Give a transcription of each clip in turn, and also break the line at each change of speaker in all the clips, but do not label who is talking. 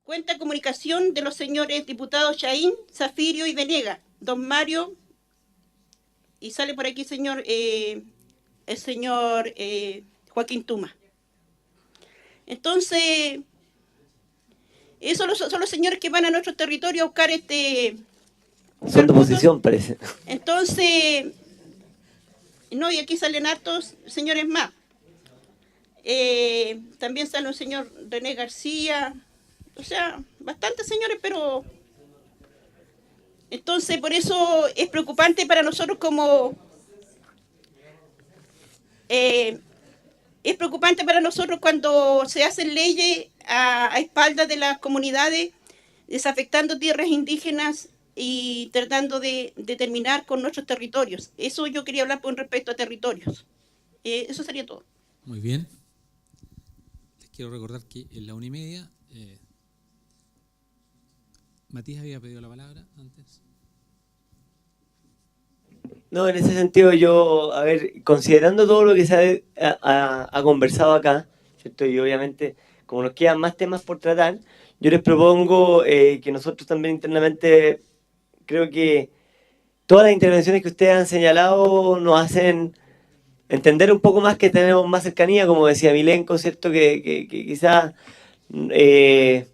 Cuenta comunicación de los señores diputados Chaín, Zafirio y Venega, don Mario, y sale por aquí el señor Joaquín Tuma. Entonces, esos son los señores que van a nuestro territorio a buscar
Son de
votos.
oposición, parece.
Entonces, no, y aquí salen hartos señores más. También sale un señor René García, o sea, bastantes señores, pero entonces por eso es preocupante para nosotros eh, es preocupante para nosotros cuando se hacen leyes a espaldas de las comunidades, desafectando tierras indígenas y tratando de terminar con nuestros territorios. Eso yo quería hablar con respecto a territorios. Eso sería todo.
Muy bien. Les quiero recordar que en la 1:30, Matías había pedido la palabra antes.
No, en ese sentido yo, a ver, considerando todo lo que se ha conversado acá, ¿cierto? Y obviamente, como nos quedan más temas por tratar, yo les propongo que nosotros también internamente, creo que todas las intervenciones que ustedes han señalado nos hacen entender un poco más que tenemos más cercanía, como decía Milenko, ¿cierto? Que quizás eh,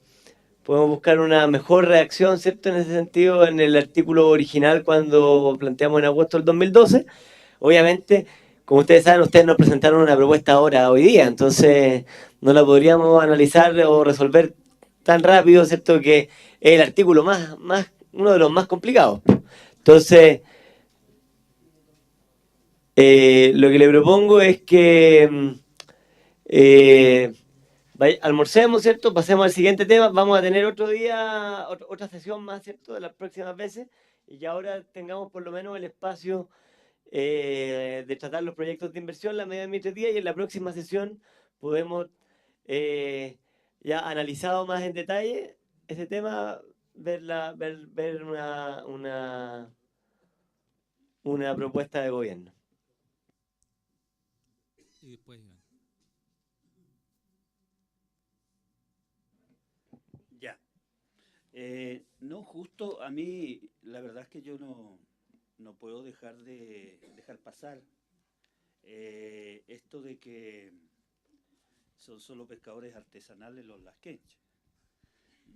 podemos buscar una mejor reacción, ¿cierto? En ese sentido, en el artículo original cuando planteamos en agosto del 2012. Obviamente, como ustedes saben, ustedes nos presentaron una propuesta ahora, hoy día, entonces no la podríamos analizar o resolver tan rápido, ¿cierto? Que es el artículo uno de los más complicados. Entonces, lo que le propongo es que eh, almorcemos, ¿cierto? Pasemos al siguiente tema. Vamos a tener otro día, otra sesión más, ¿cierto? De las próximas veces. Y ahora tengamos por lo menos el espacio de tratar los proyectos de inversión, la media administrativa, y en la próxima sesión podemos, eh, ya analizado más en detalle ese tema, ver una propuesta de gobierno.
Y después Iván.
Ya. No, justo a mí, la verdad es que yo no puedo dejar pasar esto de que son solo pescadores artesanales los lasquenches.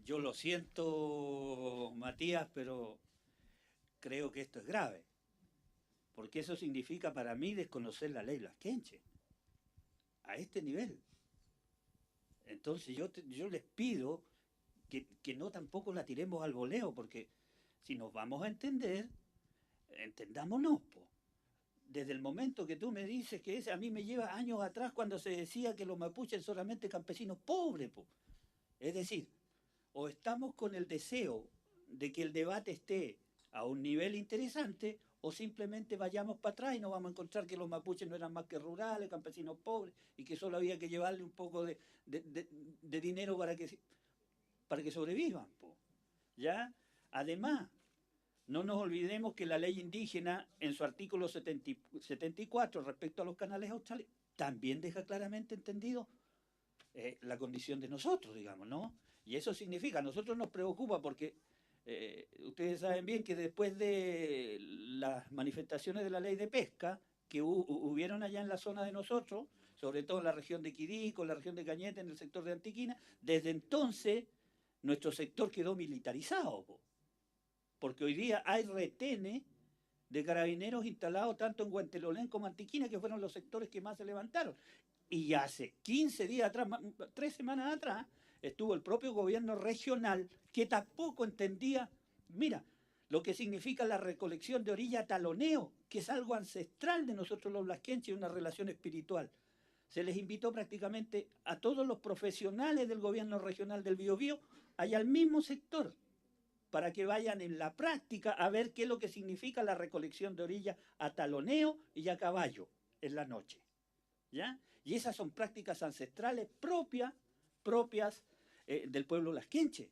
Yo lo siento, Matías, pero creo que esto es grave, porque eso significa para mí desconocer la ley lasquenche, a este nivel. Entonces yo les pido que no tampoco la tiremos al voleo, porque si nos vamos a entender, entendámonos, po. Desde el momento que tú me dices que a mí me lleva años atrás cuando se decía que los mapuches son solamente campesinos pobres, po. Es decir, o estamos con el deseo de que el debate esté a un nivel interesante, o simplemente vayamos para atrás y nos vamos a encontrar que los mapuches no eran más que rurales, campesinos pobres, y que solo había que llevarle un poco de dinero para que sobrevivan, po. ¿Ya? Además, no nos olvidemos que la ley indígena, en su artículo 74, respecto a los canales australes, también deja claramente entendido la condición de nosotros, digamos, ¿no? Y eso significa, a nosotros nos preocupa porque ustedes saben bien que después de las manifestaciones de la ley de pesca que hubieron allá en la zona de nosotros, sobre todo en la región de Quirico, en la región de Cañete, en el sector de Antiquina, desde entonces nuestro sector quedó militarizado, porque hoy día hay retenes de carabineros instalados tanto en Huentelolén como en Antiquina, que fueron los sectores que más se levantaron. Y hace 15 días atrás, 3 semanas atrás, estuvo el propio gobierno regional que tampoco entendía, mira, lo que significa la recolección de orilla taloneo, que es algo ancestral de nosotros los blasquenches, una relación espiritual. Se les invitó prácticamente a todos los profesionales del gobierno regional del Biobío allá al mismo sector, para que vayan en la práctica a ver qué es lo que significa la recolección de orilla a taloneo y a caballo en la noche. ¿Ya? Y esas son prácticas ancestrales propias del pueblo lasquenche.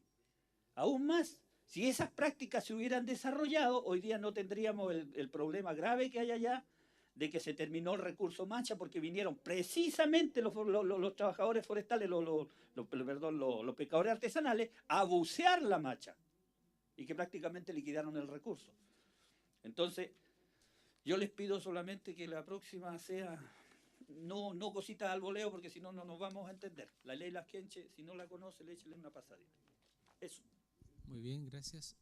Aún más, si esas prácticas se hubieran desarrollado, hoy día no tendríamos el problema grave que hay allá de que se terminó el recurso Mancha porque vinieron precisamente los trabajadores forestales, los pescadores artesanales, a bucear la Mancha y que prácticamente liquidaron el recurso. Entonces, yo les pido solamente que la próxima sea no cositas al voleo, porque si no, no nos vamos a entender. La ley Lasquenche, si no la conoce, le échale una pasadita. Eso.
Muy bien, gracias.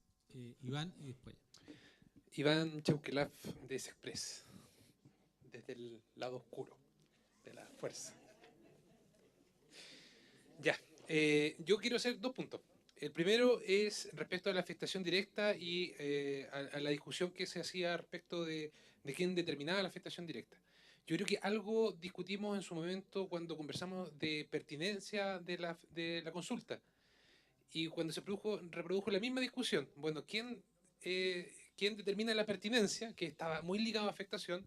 Iván y después.
Iván Chauquelaf de Express, desde el lado oscuro de la fuerza. Ya, yo quiero hacer 2 puntos. El primero es respecto a la afectación directa y a la discusión que se hacía respecto de quién determinaba la afectación directa. Yo creo que algo discutimos en su momento cuando conversamos de pertinencia de la consulta y cuando se reprodujo la misma discusión. Bueno, ¿quién determina la pertinencia? Que estaba muy ligado a afectación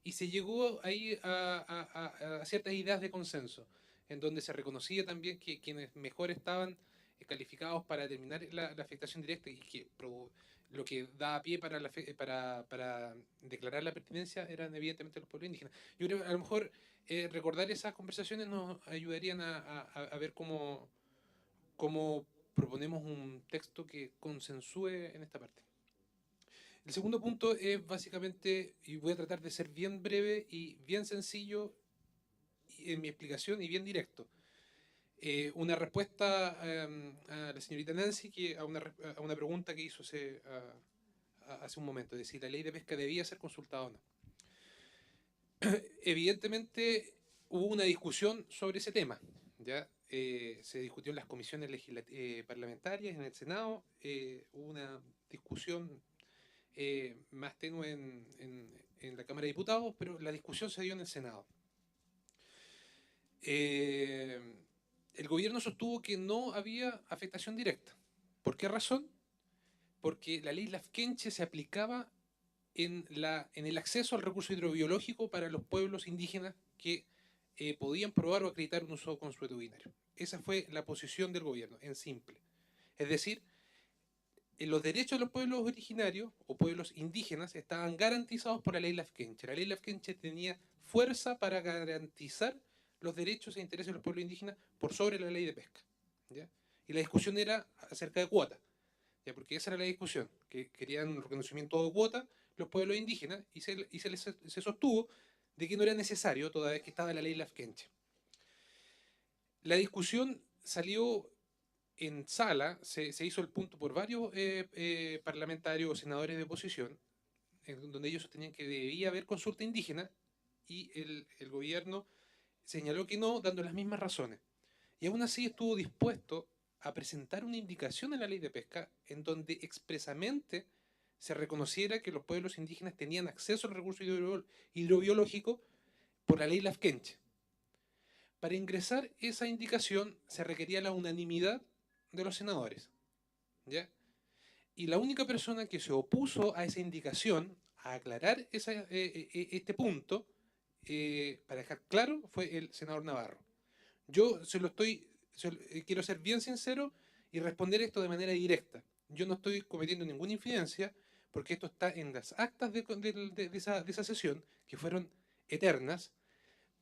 y se llegó ahí a ciertas ideas de consenso, en donde se reconocía también que quienes mejor estaban calificados para determinar la afectación directa y que lo que daba pie para declarar la pertinencia eran evidentemente los pueblos indígenas. Yo creo que a lo mejor recordar esas conversaciones nos ayudarían a ver cómo proponemos un texto que consensúe en esta parte. El segundo punto es básicamente, y voy a tratar de ser bien breve y bien sencillo en mi explicación y bien directo. Una respuesta a la señorita Nancy a una pregunta que hizo hace un momento, de si la ley de pesca debía ser consultada o no. Evidentemente hubo una discusión sobre ese tema, ¿ya? Se discutió en las comisiones parlamentarias, en el Senado, hubo una discusión más tenue en la Cámara de Diputados, pero la discusión se dio en el Senado. El gobierno sostuvo que no había afectación directa. ¿Por qué razón? Porque la ley Lasquenche se aplicaba en el acceso al recurso hidrobiológico para los pueblos indígenas que podían probar o acreditar un uso consuetudinario. Esa fue la posición del gobierno, en simple. Es decir, los derechos de los pueblos originarios o pueblos indígenas estaban garantizados por la ley Lasquenche. La ley Lasquenche tenía fuerza para garantizar los derechos e intereses de los pueblos indígenas por sobre la ley de pesca, ¿ya? Y la discusión era acerca de cuotas, ¿ya? Porque esa era la discusión, que querían un reconocimiento de cuota los pueblos indígenas y se sostuvo de que no era necesario toda vez que estaba la ley Lasquenche. La discusión salió en sala, se hizo el punto por varios parlamentarios o senadores de oposición, en donde ellos sostenían que debía haber consulta indígena y el gobierno señaló que no, dando las mismas razones. Y aún así estuvo dispuesto a presentar una indicación en la ley de pesca en donde expresamente se reconociera que los pueblos indígenas tenían acceso al recurso hidrobiológico por la ley Lasquenche. Para ingresar esa indicación se requería la unanimidad de los senadores, ¿ya? Y la única persona que se opuso a esa indicación, a aclarar este punto, para dejar claro, fue el senador Navarro. Yo quiero ser bien sincero y responder esto de manera directa. Yo no estoy cometiendo ninguna infidencia porque esto está en las actas de esa sesión, que fueron eternas,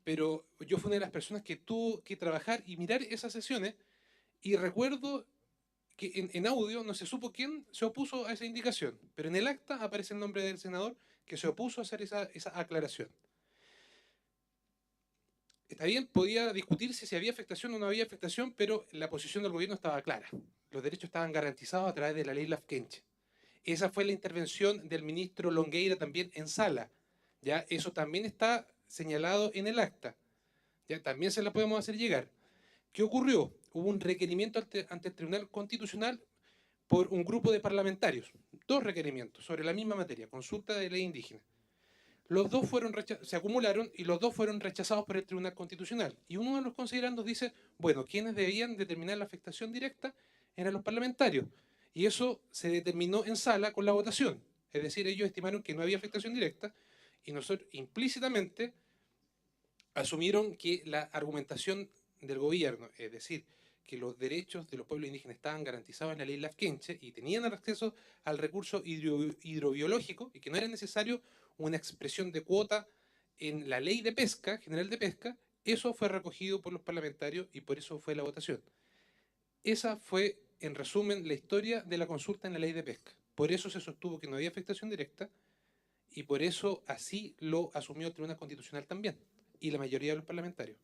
pero yo fui una de las personas que tuvo que trabajar y mirar esas sesiones y recuerdo que en audio no se supo quién se opuso a esa indicación, pero en el acta aparece el nombre del senador que se opuso a hacer esa aclaración. Está bien, podía discutirse si había afectación o no había afectación, pero la posición del gobierno estaba clara. Los derechos estaban garantizados a través de la ley Lasquenche. Esa fue la intervención del ministro Longueira también en sala. ¿Ya? Eso también está señalado en el acta. ¿Ya? También se la podemos hacer llegar. ¿Qué ocurrió? Hubo un requerimiento ante el Tribunal Constitucional por un grupo de parlamentarios. 2 requerimientos sobre la misma materia, consulta de ley indígena. Los 2 se acumularon y los 2 fueron rechazados por el Tribunal Constitucional. Y uno de los considerandos dice, bueno, quienes debían determinar la afectación directa eran los parlamentarios. Y eso se determinó en sala con la votación. Es decir, ellos estimaron que no había afectación directa y nosotros implícitamente asumieron que la argumentación del gobierno, es decir, que los derechos de los pueblos indígenas estaban garantizados en la ley Lasquenche y tenían acceso al recurso hidrobiológico y que no era necesario una expresión de cuota en la ley de pesca, general de pesca, eso fue recogido por los parlamentarios y por eso fue la votación. Esa fue, en resumen, la historia de la consulta en la ley de pesca. Por eso se sostuvo que no había afectación directa y por eso así lo asumió el Tribunal Constitucional también y la mayoría de los parlamentarios.